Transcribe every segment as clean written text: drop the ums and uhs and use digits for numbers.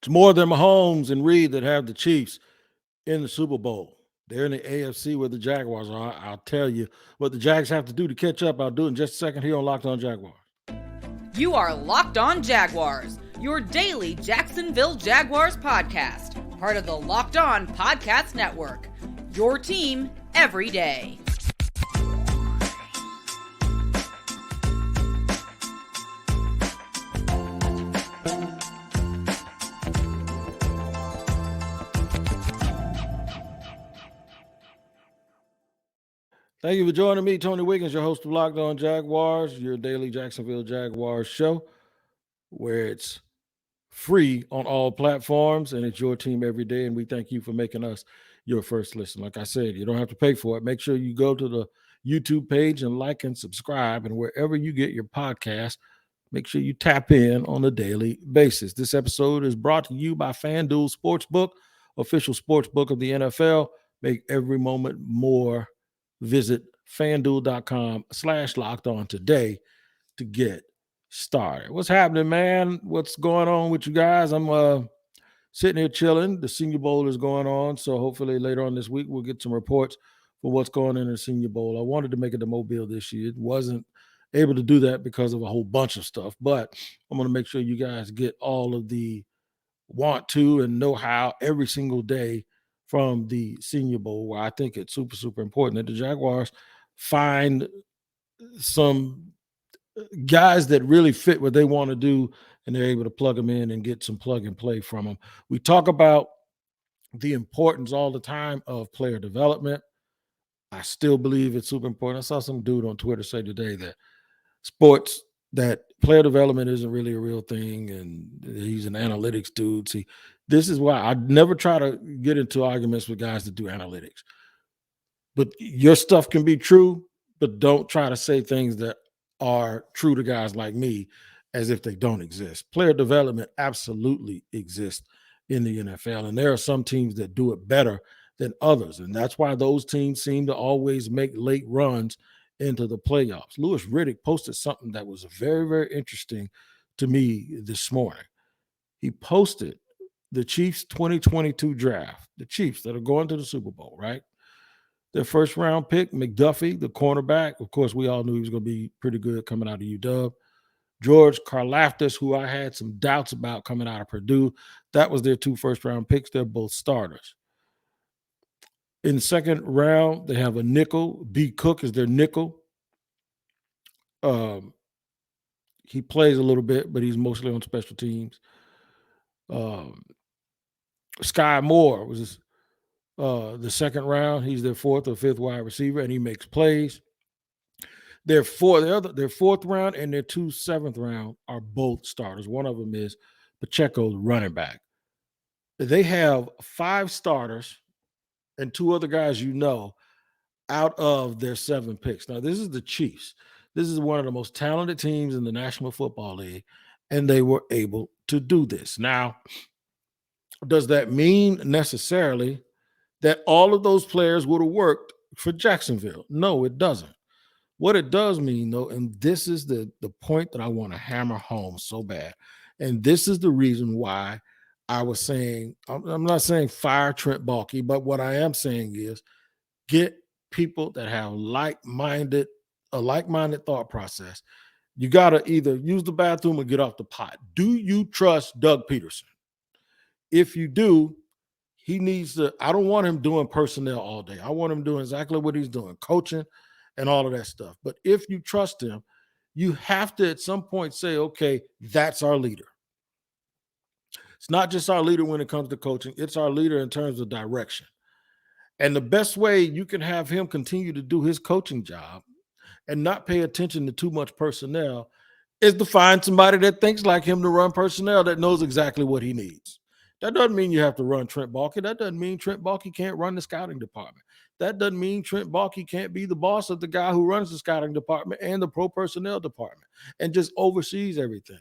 It's more than Mahomes and Reed that have the Chiefs in the Super Bowl. They're in the AFC where the Jaguars are. I'll tell you what the Jags have to do to catch up. I'll do it in just a second here on Locked On Jaguars. You are Locked On Jaguars, your daily Jacksonville Jaguars podcast, part of the Locked On Podcast Network, your team every day. Thank you for joining me, Tony Wiggins, your host of Locked On Jaguars, your daily Jacksonville Jaguars show, where it's free on all platforms and it's your team every day. And we thank you for making us your first listen. Like I said, you don't have to pay for it. Make sure you go to the YouTube page and like and subscribe. And wherever you get your podcast, make sure you tap in on a daily basis. This episode is brought to you by FanDuel Sportsbook, official sportsbook of the NFL. Make every moment more. Visit FanDuel.com/lockedon today to get started. What's happening, man? What's going on with you guys? I'm sitting here chilling. The Senior Bowl is going on, so hopefully later on this week we'll get some reports for what's going on in the Senior Bowl. I wanted to make it to Mobile this year. Wasn't able to do that because of a whole bunch of stuff, but I'm going to make sure you guys get all of the want to and know how every single day from the Senior Bowl, where I think it's super, super important that the Jaguars find some guys that really fit what they want to do, and they're able to plug them in and get some plug and play from them. We talk about the importance all the time of player development. I still believe it's super important. I saw some dude on Twitter say today that player development isn't really a real thing, and he's an analytics dude. See, this is why I never try to get into arguments with guys that do analytics. But your stuff can be true, but don't try to say things that are true to guys like me as if they don't exist. Player development absolutely exists in the NFL, and there are some teams that do it better than others, and that's why those teams seem to always make late runs into the playoffs. Louis Riddick posted something that was very, very interesting to me this morning. He posted the Chiefs 2022 draft, the Chiefs that are going to the Super Bowl, right? Their first round pick, McDuffie, the cornerback. Of course, we all knew he was going to be pretty good coming out of UW. George Karlaftis, who I had some doubts about coming out of Purdue. That was their 2 first-round picks. They're both starters. In the second round, they have a nickel. B. Cook is their nickel. He plays a little bit, but he's mostly on special teams. Sky Moore was the second round. He's their 4th or 5th wide receiver, and he makes plays. Their fourth round and their 2 7th round are both starters. One of them is Pacheco, the running back. They have 5 starters and 2 other guys out of their 7 picks. Now, this is the Chiefs. This is one of the most talented teams in the National Football League, and they were able to do this. Now, does that mean necessarily that all of those players would have worked for Jacksonville? No, it doesn't. What it does mean, though, and this is the point that I want to hammer home so bad, and this is the reason why I was saying, I'm not saying fire Trent Baalke, but what I am saying is get people that have a like-minded thought process. You got to either use the bathroom or get off the pot. Do you trust Doug Peterson? If you do, he needs to, I don't want him doing personnel all day. I want him doing exactly what he's doing, coaching and all of that stuff. But if you trust him, you have to at some point say, okay, that's our leader. It's not just our leader when it comes to coaching. It's our leader in terms of direction. And the best way you can have him continue to do his coaching job and not pay attention to too much personnel is to find somebody that thinks like him to run personnel that knows exactly what he needs. That doesn't mean you have to run Trent Baalke. That doesn't mean Trent Baalke can't run the scouting department. That doesn't mean Trent Baalke can't be the boss of the guy who runs the scouting department and the pro personnel department and just oversees everything.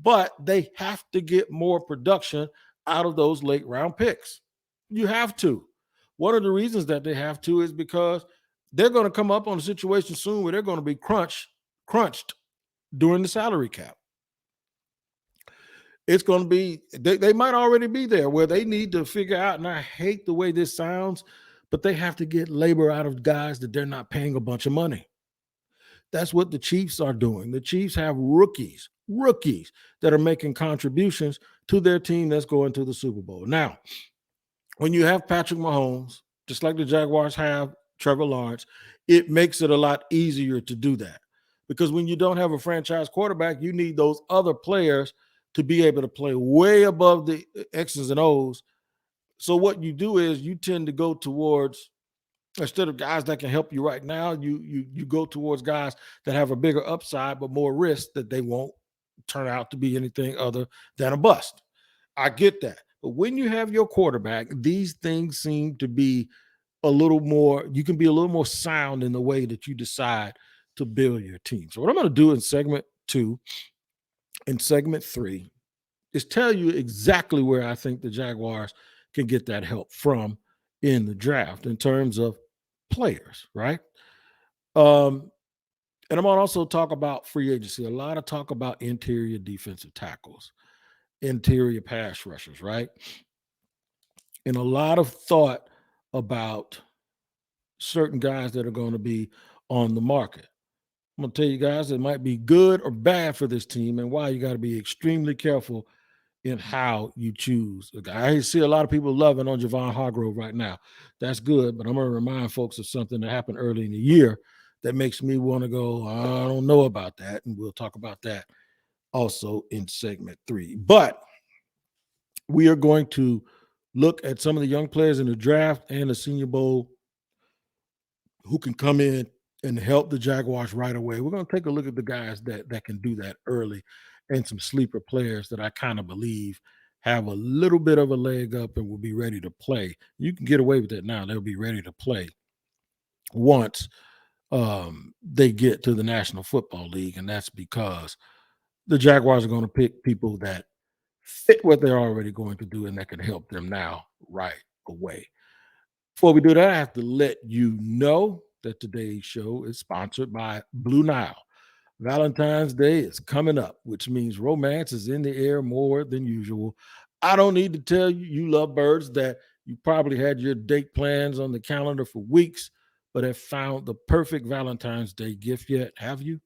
But they have to get more production out of those late round picks. You have to. One of the reasons that they have to is because they're going to come up on a situation soon where they're going to be crunched during the salary cap. it's going to be, they might already be there where they need to figure out, and I hate the way this sounds, but they have to get labor out of guys that they're not paying a bunch of money. That's what the Chiefs are doing. The Chiefs have rookies that are making contributions to their team that's going to the Super Bowl. Now, when you have Patrick Mahomes, just like the Jaguars have Trevor Lawrence, it makes it a lot easier to do that. Because when you don't have a franchise quarterback, you need those other players to be able to play way above the X's and O's. So what you do is you tend to go towards, instead of guys that can help you right now, you go towards guys that have a bigger upside but more risk that they won't turn out to be anything other than a bust. I get that. But when you have your quarterback, these things seem to be a little more, you can be a little more sound in the way that you decide to build your team. So what I'm going to do in segment 2 and segment 3 is tell you exactly where I think the Jaguars can get that help from in the draft in terms of players, right? And I'm going to also talk about free agency. A lot of talk about interior defensive tackles, interior pass rushers, right? And a lot of thought about certain guys that are going to be on the market. I'm going to tell you guys it might be good or bad for this team and why you got to be extremely careful in how you choose a guy. I see a lot of people loving on Javon Hargrove right now. That's good, but I'm going to remind folks of something that happened early in the year that makes me want to go, I don't know about that, and we'll talk about that also in segment 3. But we are going to look at some of the young players in the draft and the Senior Bowl who can come in and help the Jaguars right away. We're going to take a look at the guys that can do that early and some sleeper players that I kind of believe have a little bit of a leg up and will be ready to play. You can get away with that now. They'll be ready to play once they get to the National Football League, and that's because the Jaguars are going to pick people that fit what they're already going to do and that can help them now right away. Before we do that, I have to let you know that today's show is sponsored by Blue Nile. Valentine's Day is coming up, which means romance is in the air more than usual. I don't need to tell you, you love birds, that you probably had your date plans on the calendar for weeks, but have found the perfect Valentine's Day gift yet, have you?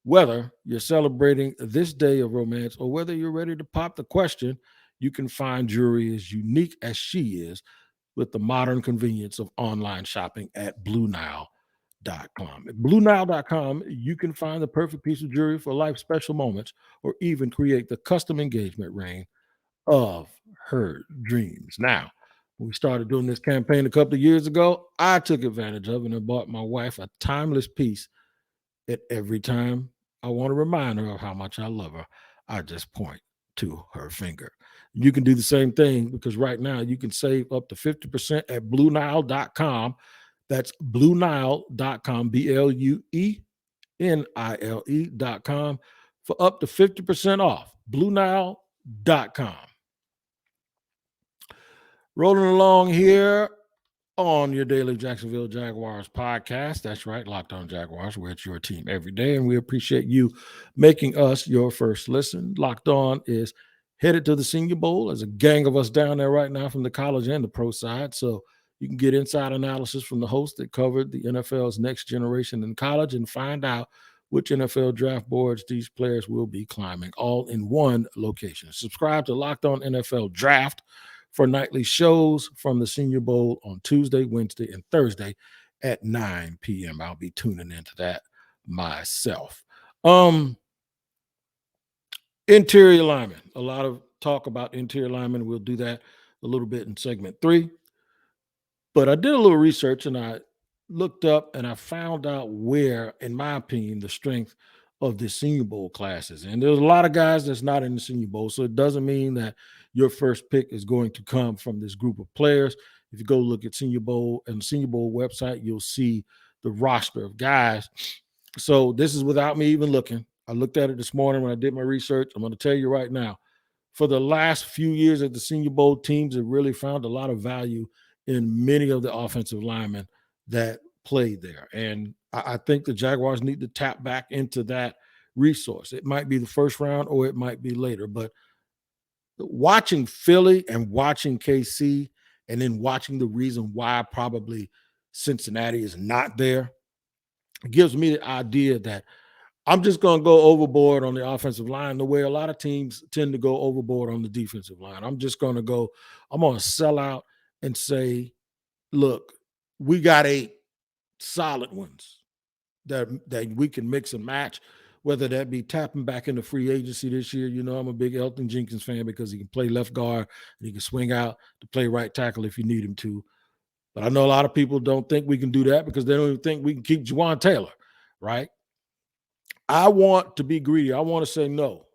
Whether you're celebrating this day of romance or whether you're ready to pop the question, you can find jewelry as unique as she is with the modern convenience of online shopping at BlueNile.com. At BlueNile.com, you can find the perfect piece of jewelry for life's special moments or even create the custom engagement ring of her dreams. Now, when we started doing this campaign a couple of years ago, I took advantage of it and bought my wife a timeless piece. At every time I want to remind her of how much I love her, I just point to her finger. You can do the same thing because right now you can save up to 50% at BlueNile.com. That's BlueNile.com, BlueNile.com for up to 50% off. BlueNile.com. Rolling along here on your daily Jacksonville Jaguars podcast. That's right, Locked On Jaguars. We're at your team every day, and we appreciate you making us your first listen. Locked On is headed to the Senior Bowl. There's a gang of us down there right now from the college and the pro side, so you can get inside analysis from the host that covered the NFL's next generation in college and find out which NFL draft boards these players will be climbing, all in one location. Subscribe to Locked On NFL Draft for nightly shows from the Senior Bowl on Tuesday, Wednesday, and Thursday at 9 p.m. I'll be tuning into that myself. Interior linemen. A lot of talk about interior linemen. We'll do that a little bit in segment 3. But I did a little research and I looked up and I found out where, in my opinion, the strength of the Senior Bowl classes. And there's a lot of guys that's not in the Senior Bowl, so it doesn't mean that your first pick is going to come from this group of players. If you go look at Senior Bowl and the Senior Bowl website, you'll see the roster of guys. So this is without me even looking. I looked at it this morning when I did my research. I'm going to tell you right now, for the last few years at the Senior Bowl, teams have really found a lot of value in many of the offensive linemen that played there. And I think the Jaguars need to tap back into that resource. It might be the first round or it might be later, but watching Philly and watching KC, and then watching the reason why probably Cincinnati is not there, gives me the idea that I'm just going to go overboard on the offensive line the way a lot of teams tend to go overboard on the defensive line. I'm going to sell out and say, look, we got 8 solid ones that we can mix and match, whether that be tapping back into free agency this year. You know, I'm a big Elton Jenkins fan because he can play left guard and he can swing out to play right tackle if you need him to. But I know a lot of people don't think we can do that because they don't even think we can keep Juwan Taylor, right? I want to be greedy. I want to say no.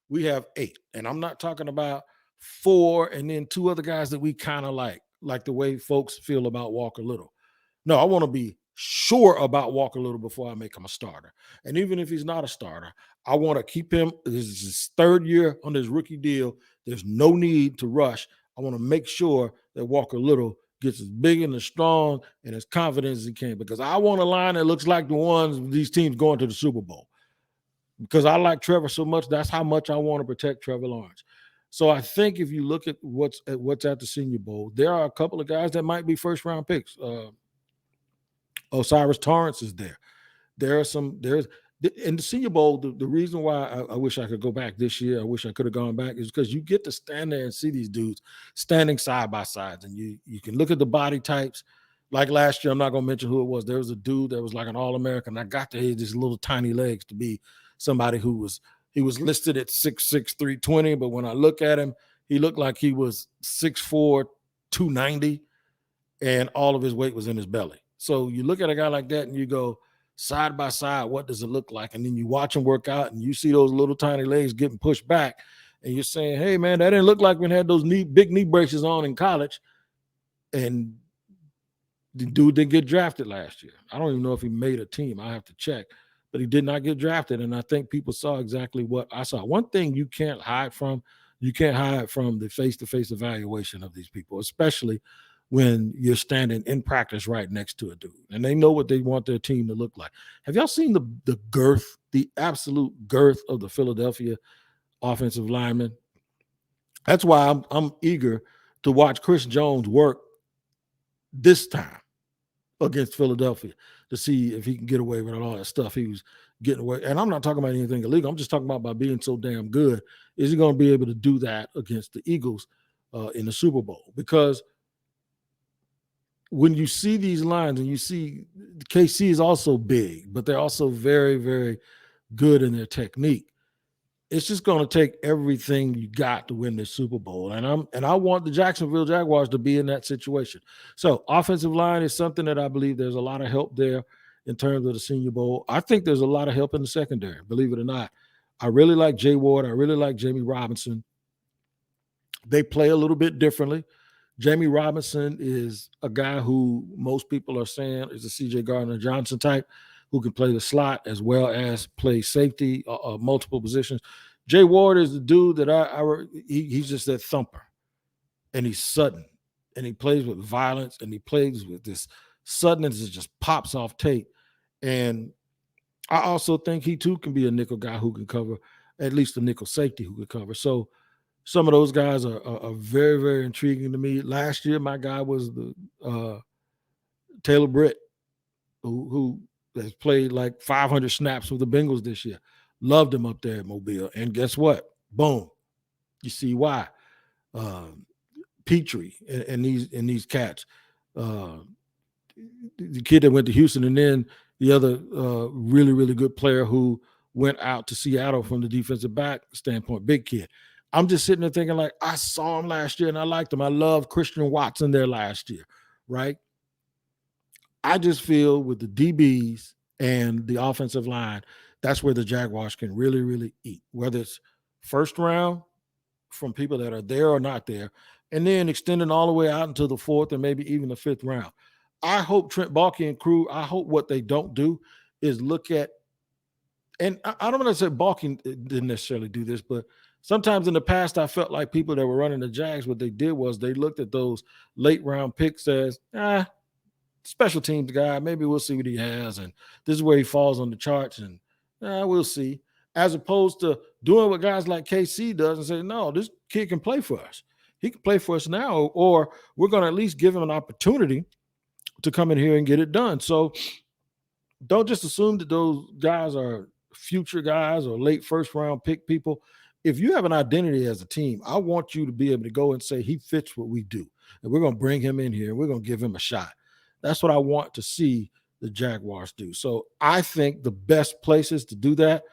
We have 8, and I'm not talking about 4 and then 2 other guys that we kind of like the way folks feel about Walker Little. No, I want to be sure about Walker Little before I make him a starter. And even if he's not a starter, I want to keep him. This is his 3rd year on his rookie deal. There's no need to rush. I want to make sure that Walker Little gets as big and as strong and as confident as he can, because I want a line that looks like the ones these teams going to the Super Bowl. Because I like Trevor so much, that's how much I want to protect Trevor Lawrence. So I think if you look at what's at the Senior Bowl, there are a couple of guys that might be first-round picks. Osiris Torrance is there. There's in the Senior Bowl, the reason why I wish I could go back this year, I wish I could have gone back, is because you get to stand there and see these dudes standing side by side, and you can look at the body types. Like last year, I'm not going to mention who it was. There was a dude that was like an All-American. I got to his little tiny legs to be somebody he was listed at 6'6", 320, but when I look at him, he looked like he was 6'4", 290, and all of his weight was in his belly. So you look at a guy like that and you go, side by side, what does it look like? And then you watch him work out and you see those little tiny legs getting pushed back, and you're saying, hey, man, that didn't look like when he had those big knee braces on in college. And the dude didn't get drafted last year. I don't even know if he made a team. I have to check. But he did not get drafted, and I think people saw exactly what I saw. One thing you can't hide from the face-to-face evaluation of these people, especially when you're standing in practice right next to a dude, and they know what they want their team to look like. Have y'all seen the girth, the absolute girth of the Philadelphia offensive linemen? That's why I'm eager to watch Chris Jones work this time against Philadelphia to see if he can get away with all that stuff he was getting away. And I'm not talking about anything illegal. I'm just talking about by being so damn good. Is he going to be able to do that against the Eagles in the Super Bowl? Because when you see these lines and you see KC is also big, but they're also very, very good in their technique. It's just going to take everything you got to win this Super Bowl. And I want the Jacksonville Jaguars to be in that situation. So offensive line is something that I believe there's a lot of help there in terms of the Senior Bowl. I think there's a lot of help in the secondary, believe it or not. I really like Jay Ward. I really like Jamie Robinson. They play a little bit differently. Jamie Robinson is a guy who most people are saying is a C.J. Gardner-Johnson type, who can play the slot as well as play safety, multiple positions. Jay Ward is the dude that he's just that thumper, and he's sudden, and he plays with violence, and he plays with this suddenness that just pops off tape. And I also think he too can be a nickel guy who can cover, at least a nickel safety who can cover. So some of those guys are very, very intriguing to me. Last year, my guy was the Taylor Britt, who has played like 500 snaps with the Bengals this year. Loved him up there at Mobile. And guess what? Boom. You see why. Petrie and these cats. The kid that went to Houston, and then the other really, really good player who went out to Seattle from the defensive back standpoint, big kid. I'm just sitting there thinking, like, I saw him last year and I liked him. I loved Christian Watson there last year, right? I just feel with the DBs and the offensive line, that's where the Jaguars can really, really eat, whether it's first round from people that are there or not there, and then extending all the way out into the 4th and maybe even the 5th round. I hope Trent Baalke and crew, I hope what they don't do is look at, and I don't want to say Baalke didn't necessarily do this, but sometimes in the past, I felt like people that were running the Jags, what they did was they looked at those late round picks as, special teams guy, maybe we'll see what he has, and this is where he falls on the charts, and we'll see. as opposed to doing what guys like KC does and say, no, this kid can play for us. He can play for us now, or we're going to at least give him an opportunity to come in here and get it done. So don't just assume that those guys are future guys or late first round pick people. If you have an identity as a team, I want you to be able to go and say he fits what we do, and we're going to bring him in here and we're going to give him a shot. That's what I want to see the Jaguars do. So I think the best places to do that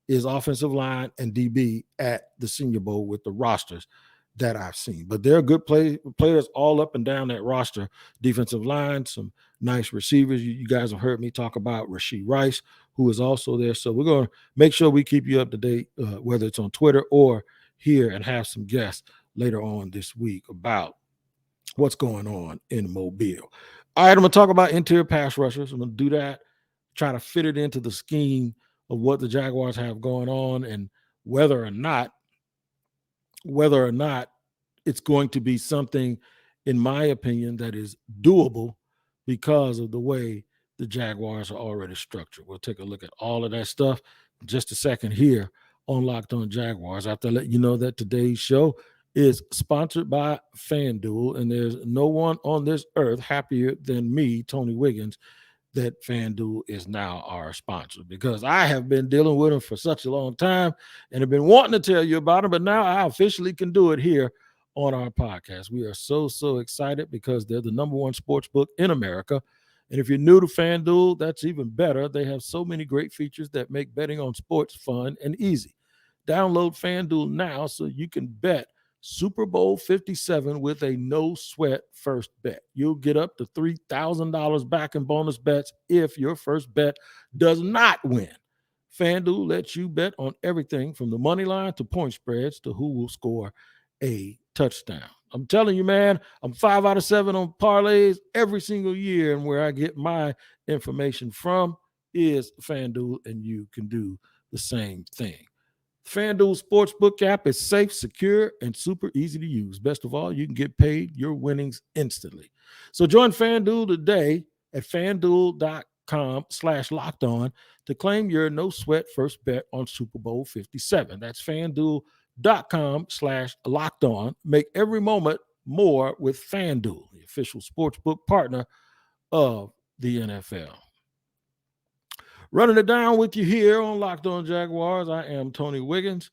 is offensive line and DB at the Senior Bowl with the rosters that I've seen. But there are good players all up and down that roster. Defensive line, some nice receivers. You guys have heard me talk about Rashee Rice, who is also there. So we're going to make sure we keep you up to date, whether it's on Twitter or here, and have some guests later on this week about what's going on in Mobile. All right, I'm going to talk about interior pass rushers. I'm going to do that, try to fit it into the scheme of what the Jaguars have going on, and whether or not it's going to be something, in my opinion, that is doable because of the way the Jaguars are already structured. We'll take a look at all of that stuff in just a second here on Locked On Jaguars. I have to let you know that today's show is sponsored by FanDuel, and there's no one on this earth happier than me, Tony Wiggins, that FanDuel is now our sponsor, because I have been dealing with them for such a long time and have been wanting to tell you about them, but now I officially can do it here on our podcast. We are so excited because they're the number one sports book in America. And if you're new to FanDuel, that's even better. They have so many great features that make betting on sports fun and easy. Download FanDuel now so you can bet Super Bowl 57 with a no-sweat first bet. You'll get up to $3,000 back in bonus bets if your first bet does not win. FanDuel lets you bet on everything from the money line to point spreads to who will score a touchdown. I'm telling you, man, I'm 5 out of 7 on parlays every single year, and where I get my information from is FanDuel, and you can do the same thing. FanDuel Sportsbook app is safe, secure, and super easy to use. Best of all, you can get paid your winnings instantly. So join FanDuel today at FanDuel.com/lockedon to claim your no-sweat first bet on Super Bowl 57. That's FanDuel.com/lockedon. Make every moment more with FanDuel, the official sportsbook partner of the NFL. Running it down with you here on Locked On Jaguars, I am Tony Wiggins,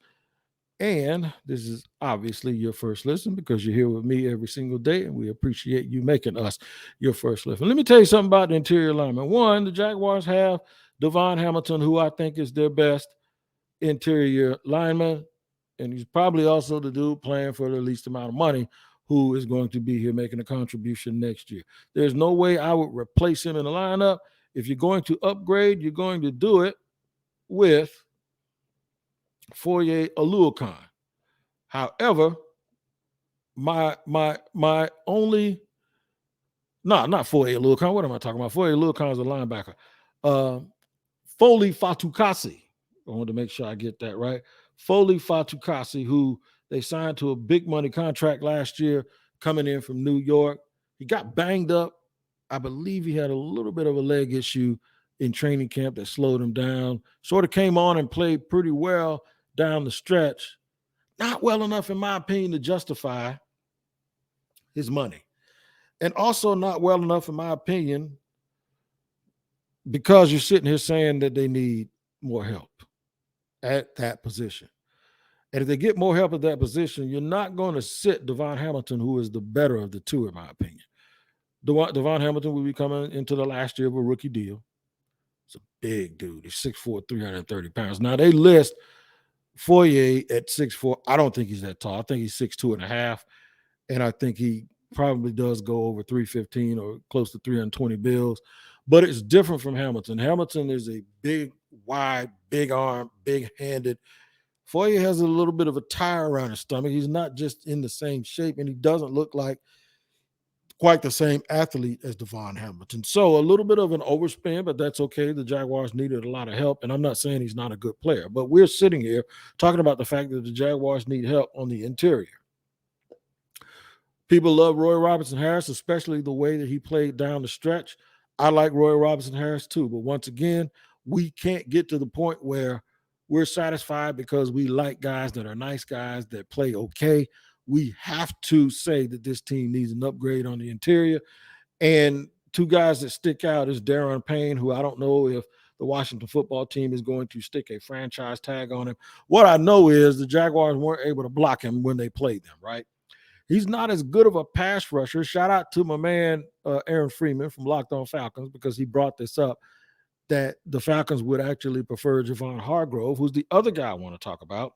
and this is obviously your first listen because you're here with me every single day, and we appreciate you making us your first listen. Let me tell you something about the interior lineman. One, the Jaguars have Duron Hamilton, who I think is their best interior lineman, and he's probably also the dude playing for the least amount of money who is going to be here making a contribution next year. There's no way I would replace him in the lineup. If you're going to upgrade, you're going to do it with Foye Oluokun. However, not Foye Oluokun. What am I talking about? Foye Oluokun is a linebacker. Foley Fatukasi. I wanted to make sure I get that right. Foley Fatukasi, who they signed to a big money contract last year, coming in from New York. He got banged up. I believe he had a little bit of a leg issue in training camp that slowed him down. Sort of came on and played pretty well down the stretch. Not well enough, in my opinion, to justify his money. And also not well enough, in my opinion, because you're sitting here saying that they need more help at that position. And if they get more help at that position, you're not going to sit Duron Hamilton, who is the better of the two, in my opinion. Duron Hamilton will be coming into the last year of a rookie deal. It's a big dude. He's 6'4", 330 pounds. Now, they list Foye at 6'4". I don't think he's that tall. I think he's 6'2.5", and I think he probably does go over 315 or close to 320 bills. But it's different from Hamilton. Hamilton is a big, wide, big arm, big-handed. Foye has a little bit of a tire around his stomach. He's not just in the same shape, and he doesn't look like quite the same athlete as Duron Hamilton. So a little bit of an overspend, but that's okay. The Jaguars needed a lot of help, and I'm not saying he's not a good player, but we're sitting here talking about the fact that the Jaguars need help on the interior. People love Robertson-Harris, especially the way that he played down the stretch. I like Robertson-Harris too, but once again, we can't get to the point where we're satisfied because we like guys that are nice guys that play okay. We have to say that this team needs an upgrade on the interior. And two guys that stick out is Duron Payne, who I don't know if the Washington football team is going to stick a franchise tag on him. What I know is the Jaguars weren't able to block him when they played them, right? He's not as good of a pass rusher. Shout out to my man, Aaron Freeman from Locked On Falcons, because he brought this up, that the Falcons would actually prefer Javon Hargrove, who's the other guy I want to talk about,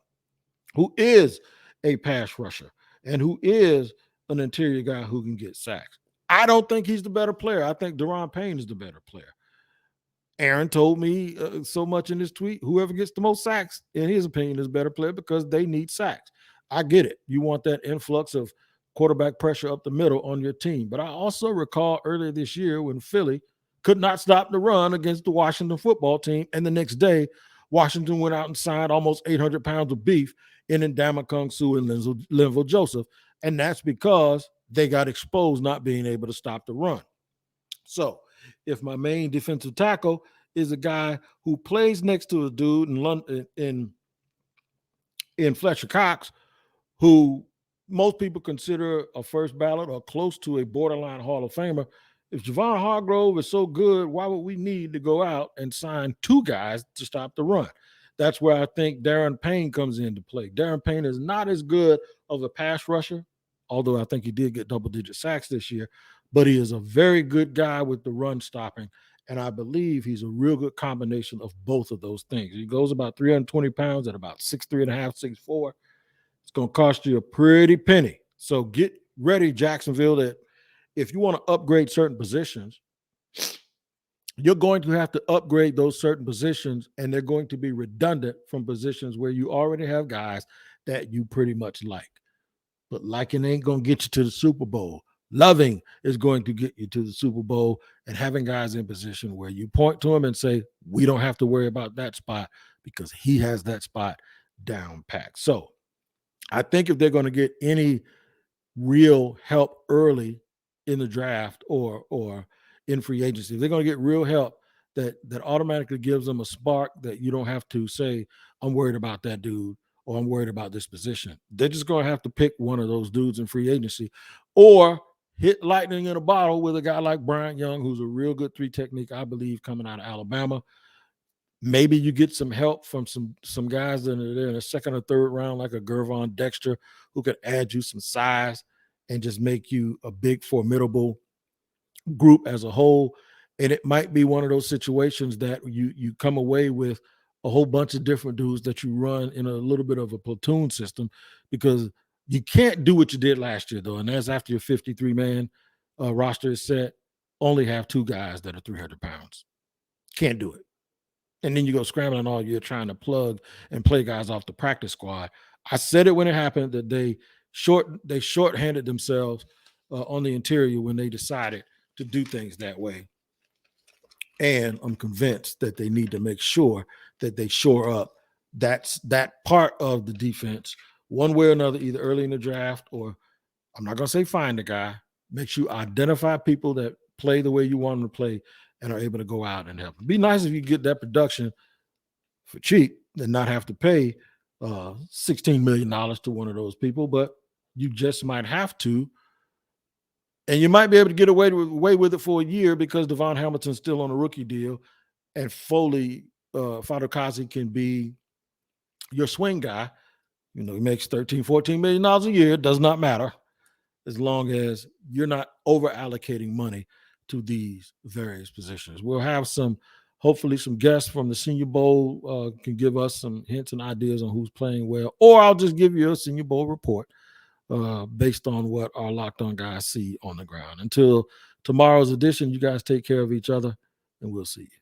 who is a pass rusher and who is an interior guy who can get sacks. I don't think he's the better player. I think Duron Payne is the better player. Aaron told me so much in his tweet, whoever gets the most sacks, in his opinion, is a better player because they need sacks. I get it. You want that influx of quarterback pressure up the middle on your team. But I also recall earlier this year when Philly could not stop the run against the Washington football team, and the next day, Washington went out and signed almost 800 pounds of beef in Ndamukong Suh and Linval Joseph, and that's because they got exposed not being able to stop the run. So if my main defensive tackle is a guy who plays next to a dude in Fletcher Cox, who most people consider a first ballot or close to a borderline Hall of Famer, if Javon Hargrove is so good, why would we need to go out and sign two guys to stop the run? That's where I think Duron Payne comes into play. Duron Payne is not as good of a pass rusher, although I think he did get double-digit sacks this year, but he is a very good guy with the run stopping, and I believe he's a real good combination of both of those things. He goes about 320 pounds at about 6'3.5", 6'4". It's going to cost you a pretty penny. So get ready, Jacksonville, that if you want to upgrade certain positions, you're going to have to upgrade those certain positions, and they're going to be redundant from positions where you already have guys that you pretty much like. But liking ain't going to get you to the Super Bowl. Loving is going to get you to the Super Bowl, and having guys in position where you point to them and say, we don't have to worry about that spot because he has that spot down packed. So I think if they're going to get any real help early in the draft or in free agency, if they're going to get real help that automatically gives them a spark that you don't have to say, I'm worried about that dude or I'm worried about this position. They're just going to have to pick one of those dudes in free agency or hit lightning in a bottle with a guy like Bryant Young, who's a real good three technique, I believe, coming out of Alabama. Maybe you get some help from some guys that are there in the second or third round, like a Gervon Dexter, who could add you some size and just make you a big, formidable group as a whole. And it might be one of those situations that you come away with a whole bunch of different dudes that you run in a little bit of a platoon system, because you can't do what you did last year, though. And that's after your 53-man roster is set, only have two guys that are 300 pounds. Can't do it. And then you go scrambling all year trying to plug and play guys off the practice squad. I said it when it happened that they shorthanded themselves on the interior when they decided to do things that way. And I'm convinced that they need to make sure that they shore up that part of the defense one way or another, either early in the draft or, I'm not going to say find a guy, make sure you identify people that play the way you want them to play and are able to go out and help. It'd be nice if you get that production for cheap and not have to pay $16 million to one of those people, but you just might have to. And you might be able to get away with it for a year because Devon Hamilton's still on a rookie deal, and Fadokazi can be your swing guy. You know, he makes $13, $14 million a year. It does not matter as long as you're not over allocating money to these various positions. We'll have hopefully some guests from the Senior Bowl can give us some hints and ideas on who's playing well, or I'll just give you a Senior Bowl report based on what our Locked On guys see on the ground. Until tomorrow's edition, you guys take care of each other, and we'll see you.